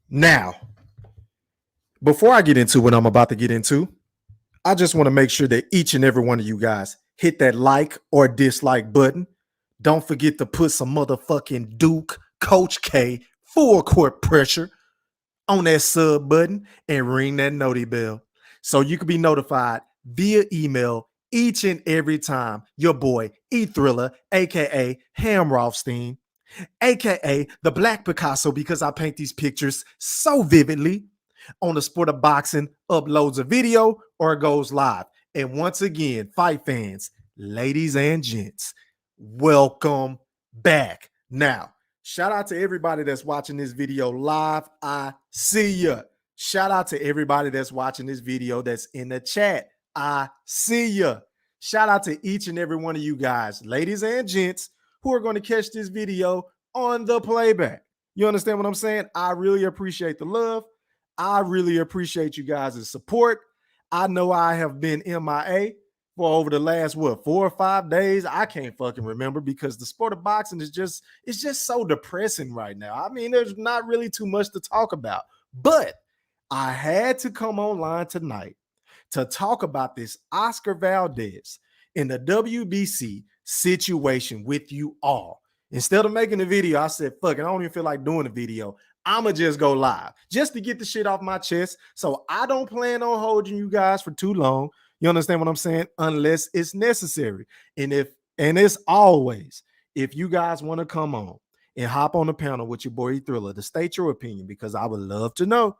Now, before I get into what I'm about to get into, I just want to make sure that each and every one of you guys hit that like or dislike button. Don't forget to put some motherfucking Duke Coach K full court pressure on that sub button and ring that noti bell so you can be notified via email each and every time your boy E Thriller, aka Ham Rothstein, aka the Black Picasso, because I paint these pictures so vividly, on the Sport of Boxing uploads a video or goes live. And once again, fight fans, ladies and gents, welcome back. Now, shout out to everybody that's watching this video live. I see ya. Shout out to everybody that's watching this video that's in the chat. I see ya. Shout out to each and every one of you guys, ladies and gents, who are going to catch this video on the playback. You understand what I'm saying? I really appreciate the love. I really appreciate you guys' support. I know I have been MIA for over the last 4 or 5 days. I can't fucking remember because the sport of boxing is just so depressing right now. I mean, there's not really too much to talk about. But I had to come online tonight to talk about this Oscar Valdez in the WBC situation with you all. Instead of making a video, I said, fuck it, I don't even feel like doing a video. I'ma just go live just to get the shit off my chest. So I don't plan on holding you guys for too long. You understand what I'm saying? Unless it's necessary. And it's always, if you guys want to come on and hop on the panel with your boy Thriller to state your opinion, because I would love to know,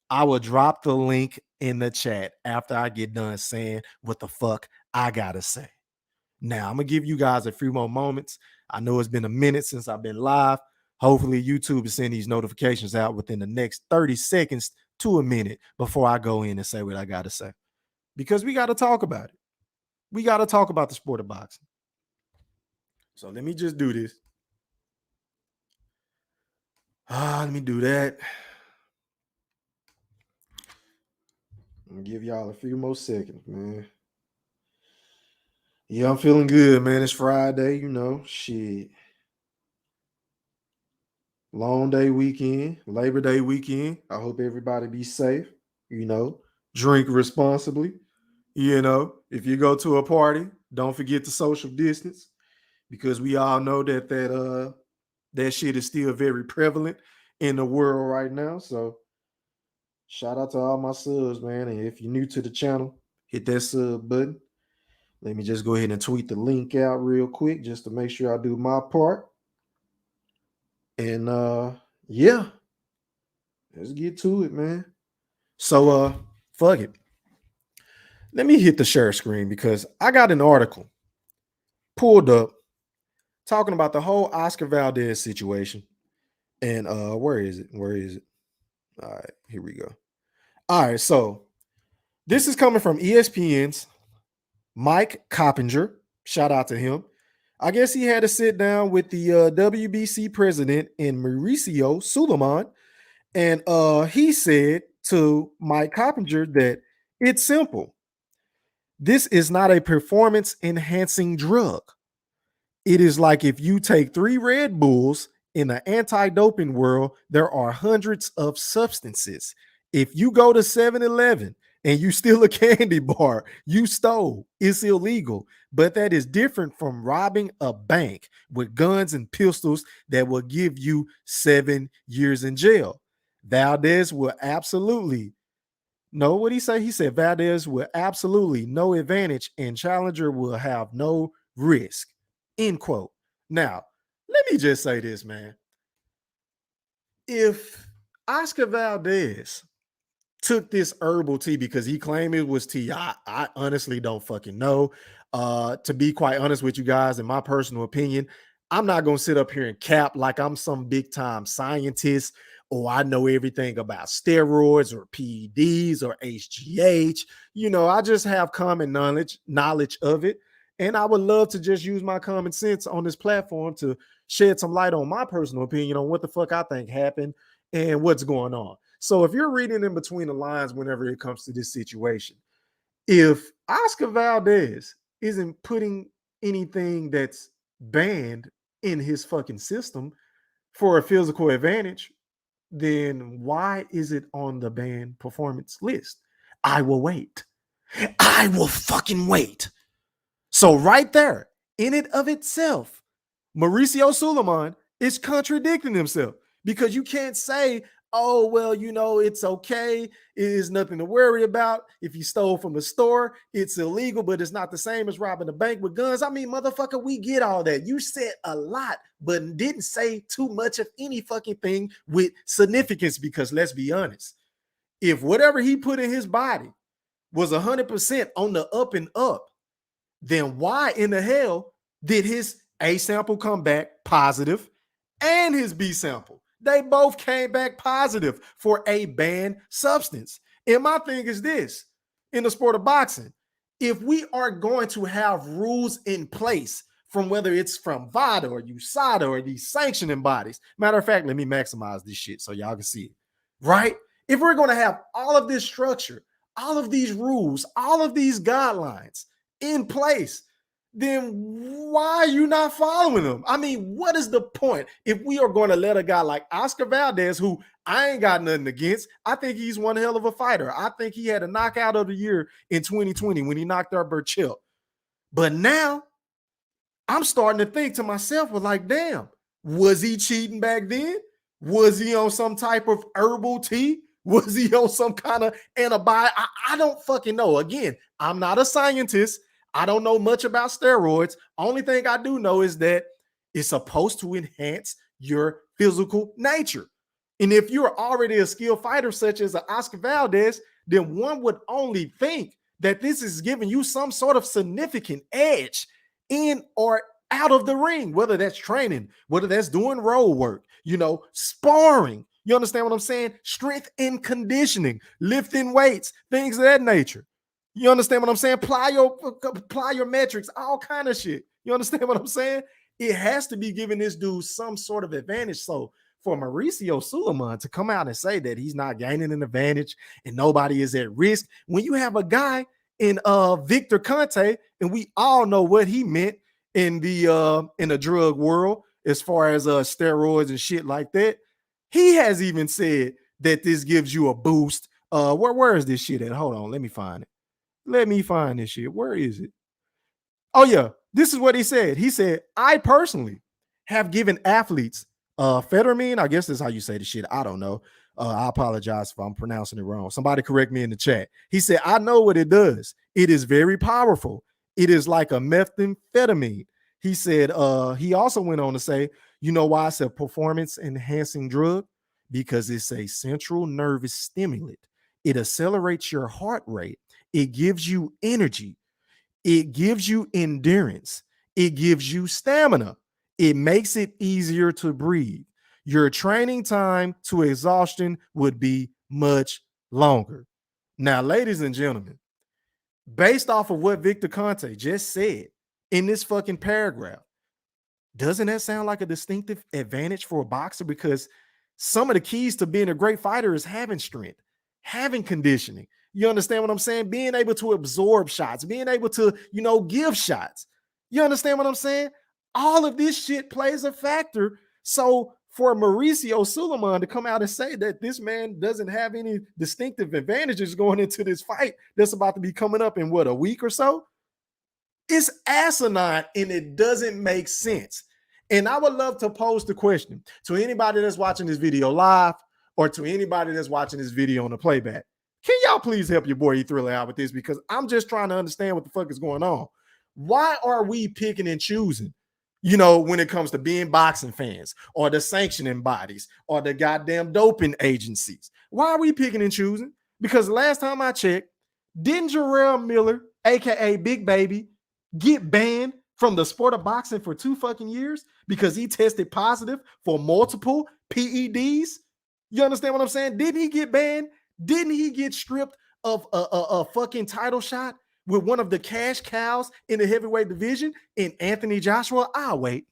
I will drop the link in the chat after I get done saying what the fuck I gotta say. Now, I'm gonna give you guys a few more moments. I know it's been a minute since I've been live. Hopefully, YouTube is sending these notifications out within the next 30 seconds to a minute before I go in and say what I gotta say. Because we gotta talk about it. We gotta talk about the sport of boxing. So let me just do this. Let me do that. I'm gonna give y'all a few more seconds, man. Yeah, I'm feeling good, man. It's Friday, shit. Long day weekend, Labor Day weekend. I hope everybody be safe, drink responsibly. If you go to a party, don't forget to social distance because we all know that shit is still very prevalent in the world right now. So shout out to all my subs, man. And if you're new to the channel, hit that sub button. Let me just go ahead and tweet the link out real quick just to make sure I do my part. And yeah, let's get to it, man. So fuck it. Let me hit the share screen because I got an article pulled up talking about the whole Oscar Valdez situation. And where is it? Where is it? All right, here we go. All right, so this is coming from ESPN's Mike Coppinger. Shout out to him. I guess he had to sit down with the WBC president and Mauricio Suleiman, and he said to Mike Coppinger that it's simple. This is not a performance enhancing drug. It is like if you take 3 Red Bulls in the anti-doping world, there are hundreds of substances. If you go to 7-Eleven and you steal a candy bar, you stole. It's illegal. But that is different from robbing a bank with guns and pistols that will give you 7 years in jail. Valdez will absolutely no, what he say? He said Valdez will absolutely no advantage and Challenger will have no risk. End quote. Now, let me just say this, man. If Oscar Valdez took this herbal tea because he claimed it was tea, I honestly don't fucking know. To be quite honest with you guys, in my personal opinion, I'm not going to sit up here and cap like I'm some big time scientist or I know everything about steroids or PEDs or HGH. I just have common knowledge of it. And I would love to just use my common sense on this platform to shed some light on my personal opinion on what the fuck I think happened and what's going on. So if you're reading in between the lines whenever it comes to this situation, if Oscar Valdez isn't putting anything that's banned in his fucking system for a physical advantage, then why is it on the banned performance list? I will wait. I will fucking wait. So right there, in it of itself, Mauricio Suleiman is contradicting himself because you can't say, oh, well, it's okay. It is nothing to worry about. If you stole from the store, it's illegal, but it's not the same as robbing a bank with guns. I mean, motherfucker, we get all that. You said a lot, but didn't say too much of any fucking thing with significance because let's be honest. If whatever he put in his body was 100% on the up and up, then why in the hell did his A sample come back positive and his B sample? They both came back positive for a banned substance. And my thing is this, in the sport of boxing, if we are going to have rules in place from whether it's from VADA or USADA or these sanctioning bodies, matter of fact, let me maximize this shit so y'all can see it, right? If we're going to have all of this structure, all of these rules, all of these guidelines in place, then why are you not following them? I mean, what is the point if we are going to let a guy like Oscar Valdez, who I ain't got nothing against, I think he's one hell of a fighter. I think he had a knockout of the year in 2020 when he knocked out Burchill. But now I'm starting to think to myself, well, like, damn, was he cheating back then? Was he on some type of herbal tea? Was he on some kind of antibiotic? I don't fucking know. Again, I'm not a scientist. I don't know much about steroids. Only thing I do know is that it's supposed to enhance your physical nature. And if you're already a skilled fighter, such as an Oscar Valdez, then one would only think that this is giving you some sort of significant edge in or out of the ring, whether that's training, whether that's doing road work, sparring. You understand what I'm saying? Strength and conditioning, lifting weights, things of that nature. You understand what I'm saying? Apply your metrics, all kind of shit. You understand what I'm saying? It has to be giving this dude some sort of advantage. So for Mauricio Suleiman to come out and say that he's not gaining an advantage and nobody is at risk, when you have a guy in Victor Conte, and we all know what he meant in the drug world as far as steroids and shit like that. He has even said that this gives you a boost. Where is this shit at? Hold on, let me find it. Let me find this shit. Where is it? Oh, yeah. This is what he said. He said, I personally have given athletes amphetamine. I guess that's how you say the shit. I don't know. I apologize if I'm pronouncing it wrong. Somebody correct me in the chat. He said, I know what it does. It is very powerful. It is like a methamphetamine. He said, he also went on to say, you know why it's a performance enhancing drug? Because it's a central nervous stimulant. It accelerates your heart rate. It gives you energy. It gives you endurance. It gives you stamina. It makes it easier to breathe. Your training time to exhaustion would be much longer. Now, ladies and gentlemen, based off of what Victor Conte just said in this fucking paragraph, doesn't that sound like a distinctive advantage for a boxer? Because some of the keys to being a great fighter is having strength, having conditioning. You understand what I'm saying? Being able to absorb shots, being able to, give shots. You understand what I'm saying? All of this shit plays a factor. So for Mauricio Suleiman to come out and say that this man doesn't have any distinctive advantages going into this fight that's about to be coming up in a week or so, it's asinine and it doesn't make sense. And I would love to pose the question to anybody that's watching this video live or to anybody that's watching this video on the playback. Can y'all please help your boy E-Thriller out with this? Because I'm just trying to understand what the fuck is going on. Why are we picking and choosing, when it comes to being boxing fans or the sanctioning bodies or the goddamn doping agencies? Why are we picking and choosing? Because last time I checked, didn't Jarrell Miller, aka Big Baby, get banned from the sport of boxing for 2 fucking years because he tested positive for multiple PEDs? You understand what I'm saying? Didn't he get banned? Didn't he get stripped of a fucking title shot with one of the cash cows in the heavyweight division in Anthony Joshua? I'll wait.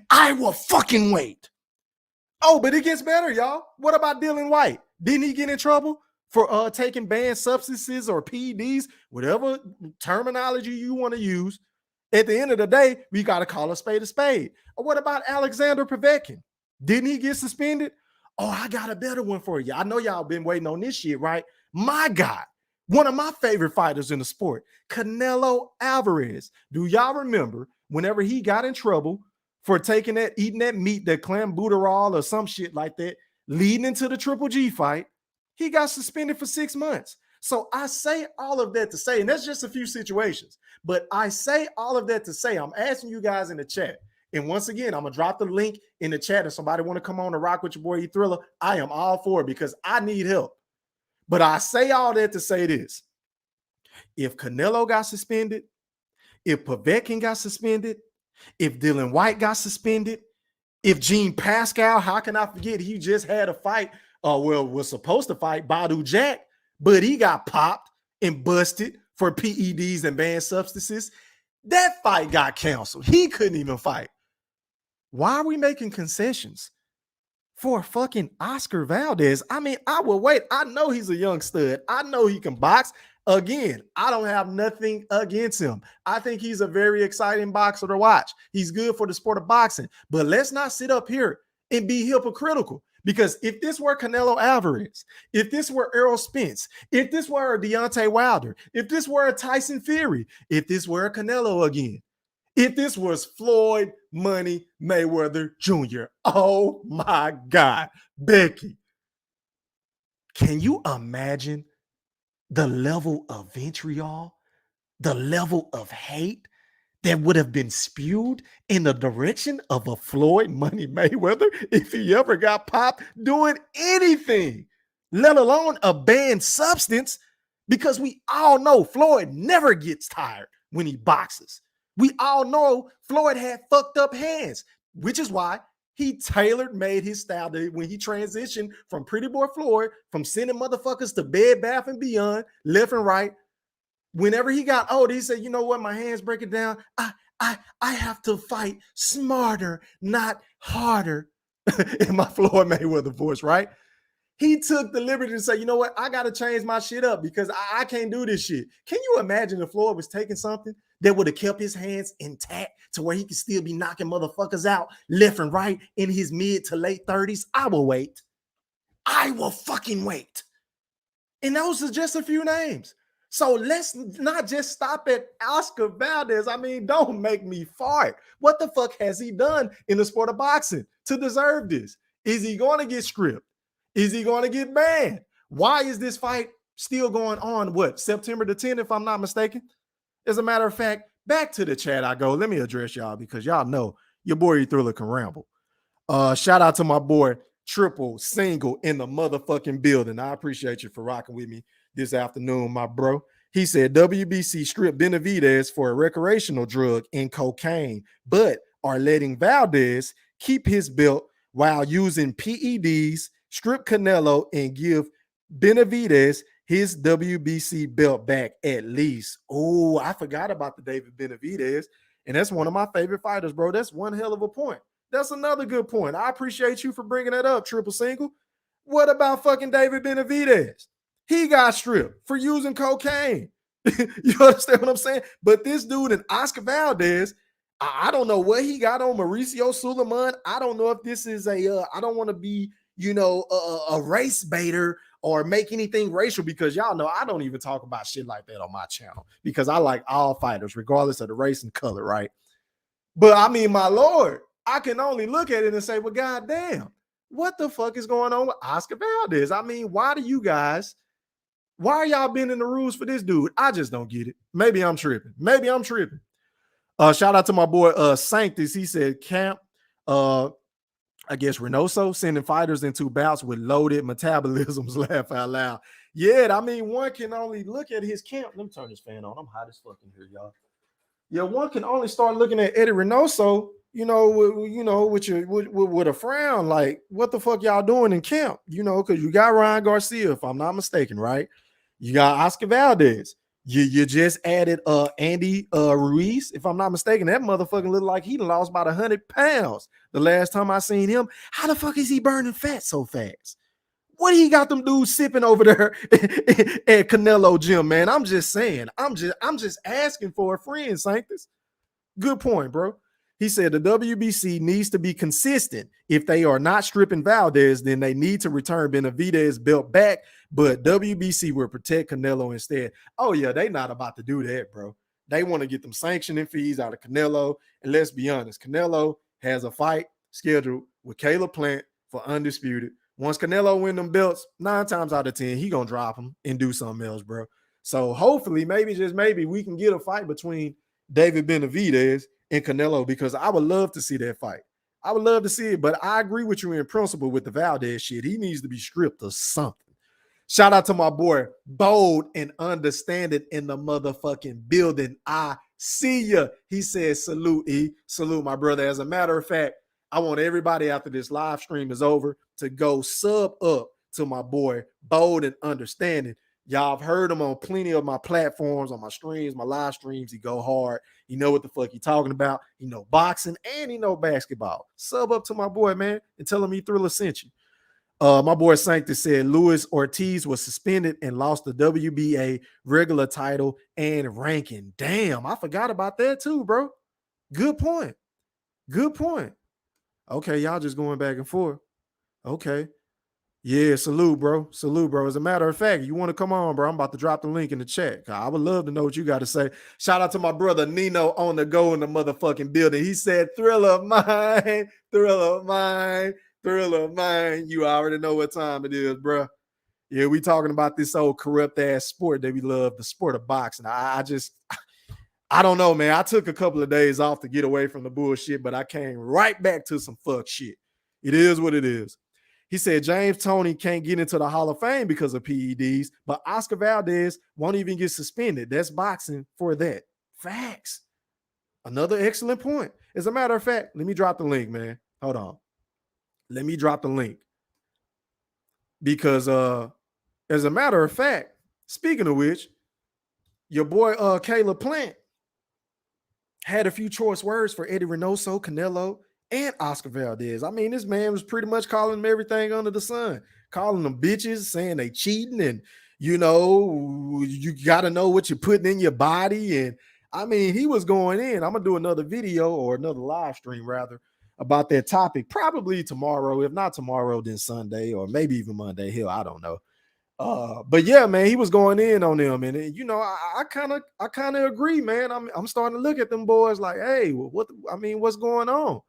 I will fucking wait. Oh, but it gets better, y'all. What about Dylan White? Didn't he get in trouble for taking banned substances or PEDs, whatever terminology you want to use? At the end of the day, we got to call a spade a spade. Or what about Alexander Povetkin? Didn't he get suspended? Oh, I got a better one for you. I know y'all been waiting on this shit, right? My God, one of my favorite fighters in the sport, Canelo Alvarez. Do y'all remember whenever he got in trouble for eating that meat, that clenbuterol or some shit like that, leading into the Triple G fight? He got suspended for 6 months. So I say all of that to say, and that's just a few situations, but I say all of that to say, I'm asking you guys in the chat. And once again, I'm gonna drop the link in the chat. If somebody want to come on and rock with your boy E Thriller, I am all for it because I need help. But I say all that to say this: if Canelo got suspended, if Povetkin got suspended, if Dylan White got suspended, if Gene Pascal, how can I forget? He just had a fight. Was supposed to fight Badu Jack, but he got popped and busted for PEDs and banned substances. That fight got canceled. He couldn't even fight. Why are we making concessions for fucking Oscar Valdez? I mean, I will wait. I know he's a young stud. I know he can box. Again, I don't have nothing against him. I think he's a very exciting boxer to watch. He's good for the sport of boxing. But let's not sit up here and be hypocritical. Because if this were Canelo Alvarez, if this were Errol Spence, if this were a Deontay Wilder, if this were a Tyson Fury, if this were a Canelo again, if this was Floyd Money Mayweather Jr., oh my God, Becky, can you imagine the level of vitriol, the level of hate that would have been spewed in the direction of a Floyd Money Mayweather if he ever got popped doing anything, let alone a banned substance? Because we all know Floyd never gets tired when he boxes. We all know Floyd had fucked up hands, which is why he made his style when he transitioned from Pretty Boy Floyd, from sending motherfuckers to Bed Bath and Beyond, left and right. Whenever he got old, he said, you know what, my hands breaking down. I have to fight smarter, not harder. In my Floyd Mayweather voice, right? He took the liberty to say, you know what, I got to change my shit up because I can't do this shit. Can you imagine if Floyd was taking something that would have kept his hands intact to where he could still be knocking motherfuckers out left and right in his mid to late 30s? I will wait. I will fucking wait. And those are just a few names. So let's not just stop at Oscar Valdez. I mean, don't make me fart. What the fuck has he done in the sport of boxing to deserve this? Is he going to get stripped? Is he going to get banned? Why is this fight still going on? What, September the 10th, if I'm not mistaken? As a matter of fact, back to the chat I go. Let me address y'all because y'all know your boy E Thriller can ramble. Shout out to my boy Triple Single in the motherfucking building. I appreciate you for rocking with me this afternoon, my bro. He said WBC stripped Benavidez for a recreational drug in cocaine, but are letting Valdez keep his belt while using PEDs, strip Canelo, and give Benavidez his WBC belt back at least. Oh, I forgot about the David Benavidez, and that's one of my favorite fighters, bro. That's one hell of a point. That's another good point. I appreciate you for bringing that up, Triple Single. What about fucking David Benavidez? He got stripped for using cocaine. You understand what I'm saying? But this dude and Oscar Valdez, I don't know what he got on Mauricio Suleiman. I don't know if this is I don't want to be, a race baiter or make anything racial because y'all know I don't even talk about shit like that on my channel because I like all fighters, regardless of the race and color, right? But I mean, my Lord, I can only look at it and say, well, goddamn, what the fuck is going on with Oscar Valdez? I mean, why are y'all bending the rules for this dude? I just don't get it. Maybe I'm tripping. Shout out to my boy Sanctus. He said camp, I guess Reynoso sending fighters into bouts with loaded metabolisms. Laugh out loud. Yeah, I mean, one can only look at his camp. Let me turn this fan on. I'm hot as fucking here, y'all. Yeah, one can only start looking at Eddie Reynoso, with a frown, like, what the fuck y'all doing in camp? Because you got Ryan Garcia, if I'm not mistaken, right? You got Oscar Valdez. You just added Andy Ruiz, if I'm not mistaken. That motherfucker looked like he lost about 100 pounds the last time I seen him. How the fuck is he burning fat so fast? What do he got them dudes sipping over there at Canelo Gym, man? I'm just saying. I'm just asking for a friend, Sanctus. Good point, bro. He said the WBC needs to be consistent. If they are not stripping Valdez, then they need to return Benavidez belt back. But WBC will protect Canelo instead. Oh, yeah, they not about to do that, bro. They want to get them sanctioning fees out of Canelo. And let's be honest, Canelo has a fight scheduled with Caleb Plant for undisputed. Once Canelo win them belts, 9 times out of 10, he going to drop them and do something else, bro. So hopefully, maybe, just maybe, we can get a fight between David Benavidez and Canelo, because I would love to see that fight. I would love to see it, but I agree with you in principle with the Valdez shit. He needs to be stripped of something. Shout out to my boy, Bold and Understanding in the motherfucking building. I see ya. He says, salute, E. Salute, my brother. As a matter of fact, I want everybody after this live stream is over to go sub up to my boy, Bold and Understanding. Y'all have heard him on plenty of my platforms, on my streams, my live streams. He go hard. He know what the fuck he talking about. He know boxing and he know basketball. Sub up to my boy, man, and tell him he Thriller sent you. My boy Sanctus said Luis Ortiz was suspended and lost the WBA regular title and ranking. Damn, I forgot about that too, bro. Good point. Good point. Okay, y'all just going back and forth. Okay. Yeah, salute, bro. Salute, bro. As a matter of fact, you want to come on, bro? I'm about to drop the link in the chat. I would love to know what you got to say. Shout out to my brother Nino on the go in the motherfucking building. He said, Thrill of mine, thrill of mine, thrill of mine. You already know what time it is, bro. Yeah, we talking about this old corrupt ass sport that we love, the sport of boxing. I don't know, man. I took a couple of days off to get away from the bullshit, but I came right back to some fuck shit. It is what it is. He said James Toney can't get into the Hall of Fame because of PEDs, but Oscar Valdez won't even get suspended. That's boxing for that. Facts. Another excellent point. As a matter of fact, let me drop the link, man. Hold on. Let me drop the link. Because as a matter of fact, speaking of which, your boy Caleb Plant had a few choice words for Eddie Reynoso, Canelo, and Oscar Valdez. I mean, this man was pretty much calling them everything under the sun, calling them bitches, saying they cheating, and you got to know what you're putting in your body. And I mean, he was going in. I'm gonna do another video or another live stream rather about that topic, probably tomorrow. If not tomorrow, then Sunday or maybe even Monday. Hell, I don't know. But yeah, man, he was going in on them, and I kind of agree, man. I'm starting to look at them boys like, hey, what's going on?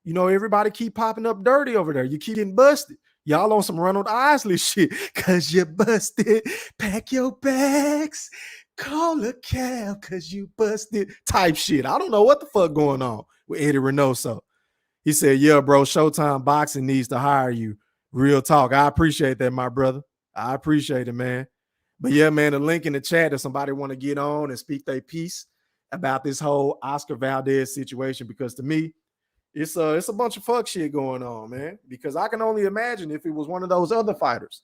Everybody keep popping up dirty over there. You keep getting busted. Y'all on some Ronald Isley shit, cause you busted. Pack your bags, call a cab, cause you busted. Type shit. I don't know what the fuck going on with Eddie Reynoso. He said, yeah, bro, Showtime Boxing needs to hire you. Real talk. I appreciate that, my brother. I appreciate it, man. But yeah, man, the link in the chat if somebody want to get on and speak their piece about this whole Oscar Valdez situation, because to me, it's a bunch of fuck shit going on, man. Because I can only imagine if it was one of those other fighters.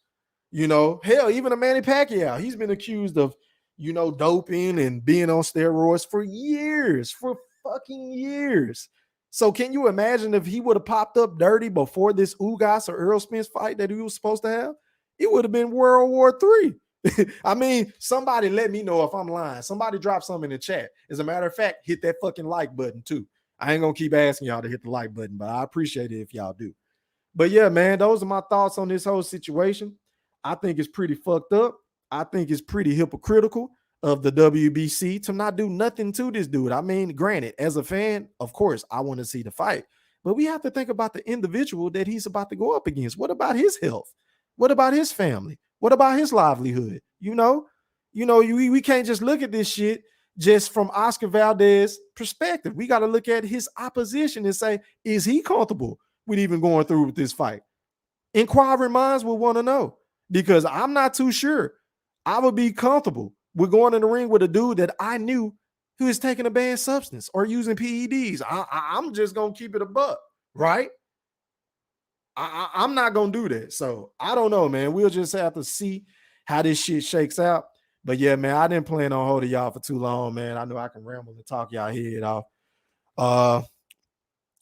Hell, even a Manny Pacquiao, he's been accused of, doping and being on steroids for fucking years. So can you imagine if he would have popped up dirty before this Ugas or Earl Spence fight that he was supposed to have? It would have been World War III. I mean, somebody let me know if I'm lying. Somebody drop something in the chat. As a matter of fact, hit that fucking like button too. I ain't gonna keep asking y'all to hit the like button, but I appreciate it if y'all do. But yeah, man, those are my thoughts on this whole situation. I think it's pretty fucked up. I think it's pretty hypocritical of the WBC to not do nothing to this dude. I mean, granted, as a fan, of course, I want to see the fight, but we have to think about the individual that he's about to go up against. What about his health? What about his family? What about his livelihood? We can't just look at this shit just from Oscar Valdez's perspective. We got to look at his opposition and say, is he comfortable with even going through with this fight? Inquiring minds will want to know, because I'm not too sure I would be comfortable with going in the ring with a dude that I knew who is taking a banned substance or using PEDs. I'm just going to keep it a buck, right? I'm not going to do that. So I don't know, man. We'll just have to see how this shit shakes out. But yeah, man, I didn't plan on holding y'all for too long, man. I know I can ramble and talk y'all head off.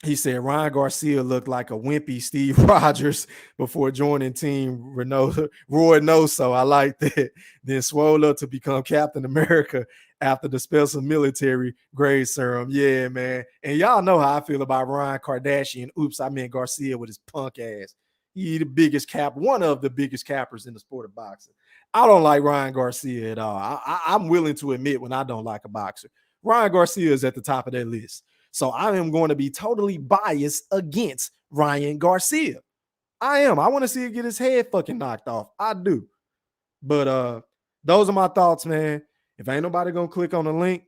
He said Ryan Garcia looked like a wimpy Steve Rogers before joining Team Roy Noso. I like that. Then swole up to become Captain America after the special military grade serum. Yeah, man. And y'all know how I feel about Ryan Kardashian. Oops, I meant Garcia with his punk ass. He the biggest cap, one of the biggest cappers in the sport of boxing. I don't like Ryan Garcia at all. I'm willing to admit when I don't like a boxer. Ryan Garcia is at the top of that list. So I am going to be totally biased against Ryan Garcia. I am. I want to see him get his head fucking knocked off. I do. But those are my thoughts, man. If ain't nobody gonna click on the link,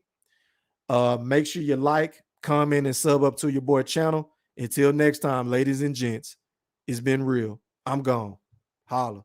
make sure you like, comment, and sub up to your boy channel. Until next time, ladies and gents, it's been real. I'm gone. Holla.